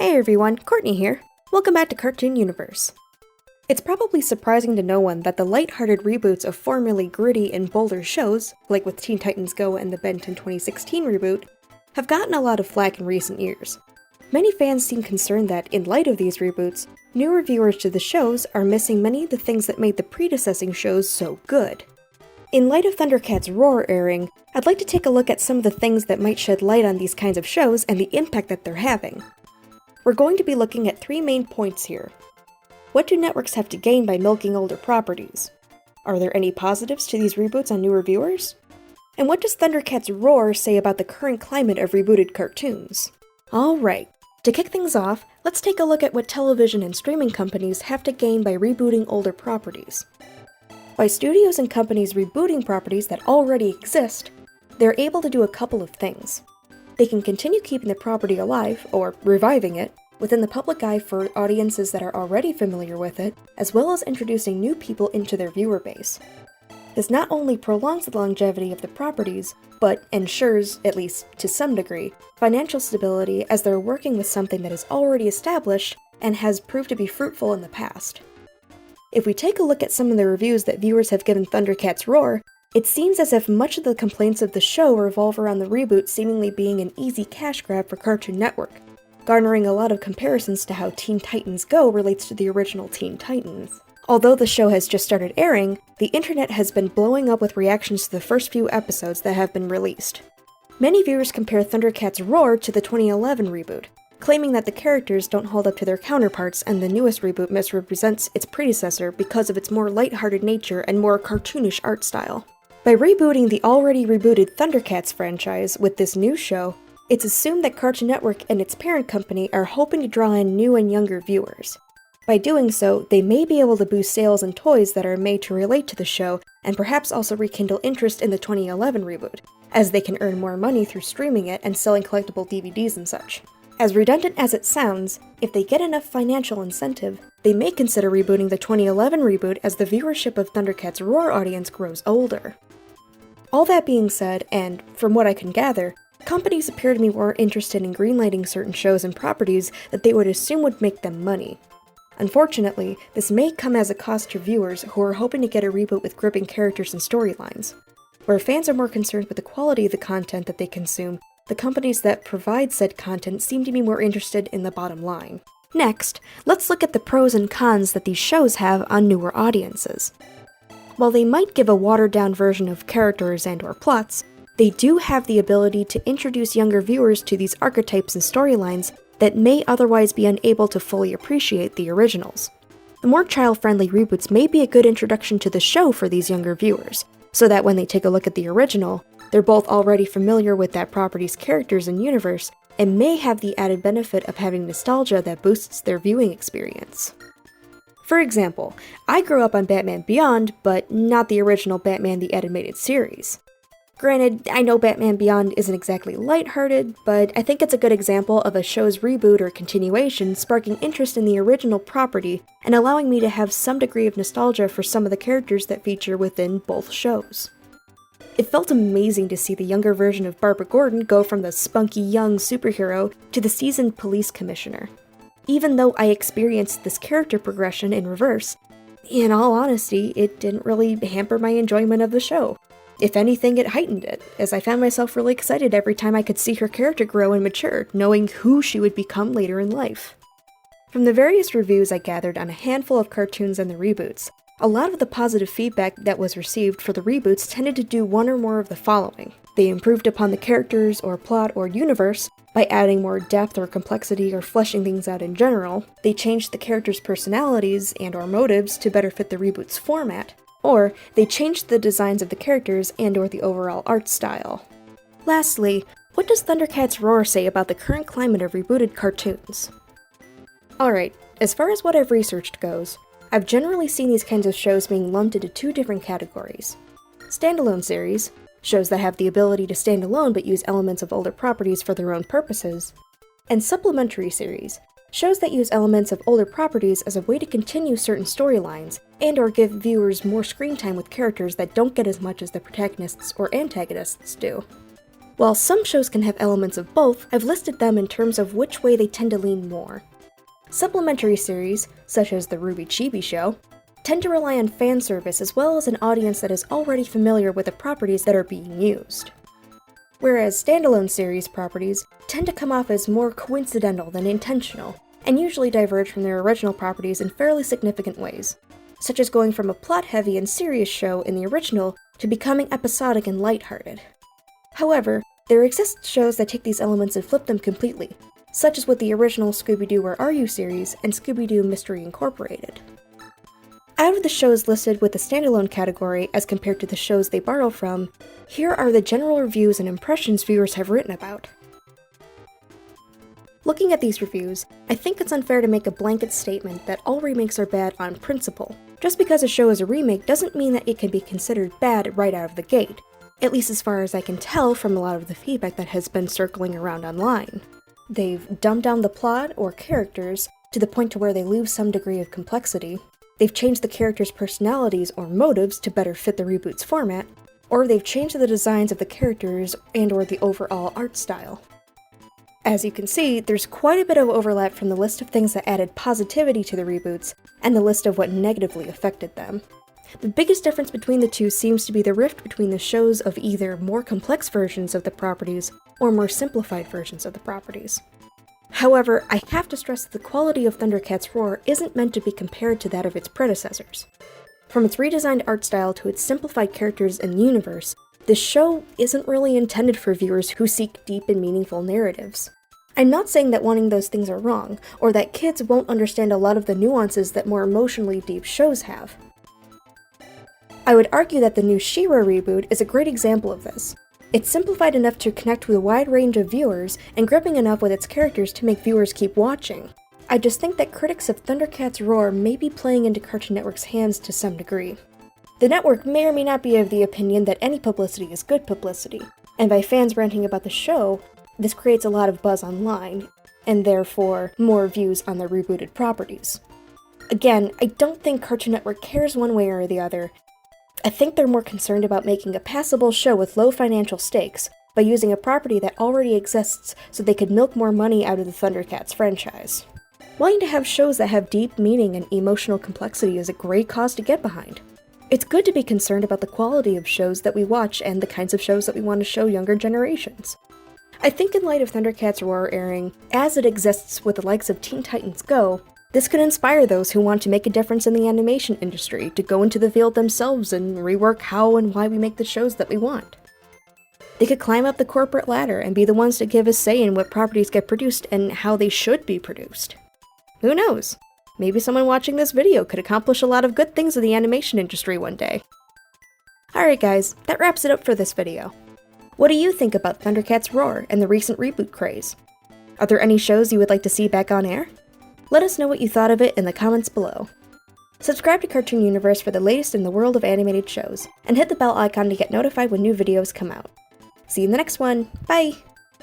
Hey everyone, Courtney here. Welcome back to Cartoon Universe. It's probably surprising to no one that the lighthearted reboots of formerly gritty and bolder shows, like with Teen Titans Go and the Ben 10 2016 reboot, have gotten a lot of flack in recent years. Many fans seem concerned that, in light of these reboots, newer viewers to the shows are missing many of the things that made the predecessing shows so good. In light of ThunderCats Roar airing, I'd like to take a look at some of the things that might shed light on these kinds of shows and the impact that they're having. We're going to be looking at three main points here. What do networks have to gain by milking older properties? Are there any positives to these reboots on newer viewers? And what does ThunderCats Roar say about the current climate of rebooted cartoons? Alright, to kick things off, let's take a look at what television and streaming companies have to gain by rebooting older properties. By studios and companies rebooting properties that already exist, they're able to do a couple of things. They can continue keeping the property alive, or reviving it, within the public eye for audiences that are already familiar with it, as well as introducing new people into their viewer base. This not only prolongs the longevity of the properties, but ensures, at least to some degree, financial stability as they're working with something that is already established and has proved to be fruitful in the past. If we take a look at some of the reviews that viewers have given ThunderCats Roar, it seems as if much of the complaints of the show revolve around the reboot seemingly being an easy cash grab for Cartoon Network, garnering a lot of comparisons to how Teen Titans Go relates to the original Teen Titans. Although the show has just started airing, the internet has been blowing up with reactions to the first few episodes that have been released. Many viewers compare ThunderCats Roar to the 2011 reboot, claiming that the characters don't hold up to their counterparts and the newest reboot misrepresents its predecessor because of its more lighthearted nature and more cartoonish art style. By rebooting the already rebooted ThunderCats franchise with this new show, it's assumed that Cartoon Network and its parent company are hoping to draw in new and younger viewers. By doing so, they may be able to boost sales and toys that are made to relate to the show, and perhaps also rekindle interest in the 2011 reboot, as they can earn more money through streaming it and selling collectible DVDs and such. As redundant as it sounds, if they get enough financial incentive, they may consider rebooting the 2011 reboot as the viewership of ThunderCats Roar audience grows older. All that being said, and from what I can gather, companies appear to be more interested in greenlighting certain shows and properties that they would assume would make them money. Unfortunately, this may come as a cost to viewers who are hoping to get a reboot with gripping characters and storylines. Where fans are more concerned with the quality of the content that they consume, the companies that provide said content seem to be more interested in the bottom line. Next, let's look at the pros and cons that these shows have on newer audiences. While they might give a watered-down version of characters and/or plots, they do have the ability to introduce younger viewers to these archetypes and storylines that may otherwise be unable to fully appreciate the originals. The more child-friendly reboots may be a good introduction to the show for these younger viewers, so that when they take a look at the original, they're both already familiar with that property's characters and universe, and may have the added benefit of having nostalgia that boosts their viewing experience. For example, I grew up on Batman Beyond, but not the original Batman the Animated Series. Granted, I know Batman Beyond isn't exactly lighthearted, but I think it's a good example of a show's reboot or continuation sparking interest in the original property and allowing me to have some degree of nostalgia for some of the characters that feature within both shows. It felt amazing to see the younger version of Barbara Gordon go from the spunky young superhero to the seasoned police commissioner. Even though I experienced this character progression in reverse, in all honesty, it didn't really hamper my enjoyment of the show. If anything, it heightened it, as I found myself really excited every time I could see her character grow and mature, knowing who she would become later in life. From the various reviews I gathered on a handful of cartoons and the reboots, a lot of the positive feedback that was received for the reboots tended to do one or more of the following. They improved upon the characters or plot or universe by adding more depth or complexity or fleshing things out in general. They changed the characters' personalities and/or motives to better fit the reboot's format. Or they changed the designs of the characters and/or the overall art style. Lastly, what does ThunderCats Roar say about the current climate of rebooted cartoons? Alright, as far as what I've researched goes, I've generally seen these kinds of shows being lumped into two different categories. Standalone series, shows that have the ability to stand alone but use elements of older properties for their own purposes, and supplementary series, shows that use elements of older properties as a way to continue certain storylines and/or give viewers more screen time with characters that don't get as much as the protagonists or antagonists do. While some shows can have elements of both, I've listed them in terms of which way they tend to lean more. Supplementary series, such as the Ruby Chibi show, tend to rely on fan service as well as an audience that is already familiar with the properties that are being used. Whereas standalone series properties tend to come off as more coincidental than intentional, and usually diverge from their original properties in fairly significant ways, such as going from a plot-heavy and serious show in the original to becoming episodic and lighthearted. However, there exist shows that take these elements and flip them completely, such as with the original Scooby-Doo Where Are You series and Scooby-Doo Mystery Incorporated. Out of the shows listed with the standalone category as compared to the shows they borrow from, here are the general reviews and impressions viewers have written about. Looking at these reviews, I think it's unfair to make a blanket statement that all remakes are bad on principle. Just because a show is a remake doesn't mean that it can be considered bad right out of the gate, at least as far as I can tell from a lot of the feedback that has been circling around online. They've dumbed down the plot or characters to the point to where they lose some degree of complexity. They've changed the characters' personalities or motives to better fit the reboot's format, or they've changed the designs of the characters and/or the overall art style. As you can see, there's quite a bit of overlap from the list of things that added positivity to the reboots and the list of what negatively affected them. The biggest difference between the two seems to be the rift between the shows of either more complex versions of the properties or more simplified versions of the properties. However, I have to stress that the quality of ThunderCats Roar isn't meant to be compared to that of its predecessors. From its redesigned art style to its simplified characters and universe, this show isn't really intended for viewers who seek deep and meaningful narratives. I'm not saying that wanting those things are wrong, or that kids won't understand a lot of the nuances that more emotionally deep shows have. I would argue that the new She-Ra reboot is a great example of this. It's simplified enough to connect with a wide range of viewers, and gripping enough with its characters to make viewers keep watching. I just think that critics of ThunderCats Roar may be playing into Cartoon Network's hands to some degree. The network may or may not be of the opinion that any publicity is good publicity, and by fans ranting about the show, this creates a lot of buzz online, and therefore more views on their rebooted properties. Again, I don't think Cartoon Network cares one way or the other. I think they're more concerned about making a passable show with low financial stakes by using a property that already exists so they could milk more money out of the ThunderCats franchise. Wanting to have shows that have deep meaning and emotional complexity is a great cause to get behind. It's good to be concerned about the quality of shows that we watch and the kinds of shows that we want to show younger generations. I think in light of ThunderCats Roar airing, as it exists with the likes of Teen Titans Go, this could inspire those who want to make a difference in the animation industry to go into the field themselves and rework how and why we make the shows that we want. They could climb up the corporate ladder and be the ones to give a say in what properties get produced and how they should be produced. Who knows? Maybe someone watching this video could accomplish a lot of good things in the animation industry one day. Alright guys, that wraps it up for this video. What do you think about ThunderCats Roar and the recent reboot craze? Are there any shows you would like to see back on air? Let us know what you thought of it in the comments below. Subscribe to Cartoon Universe for the latest in the world of animated shows, and hit the bell icon to get notified when new videos come out. See you in the next one, bye!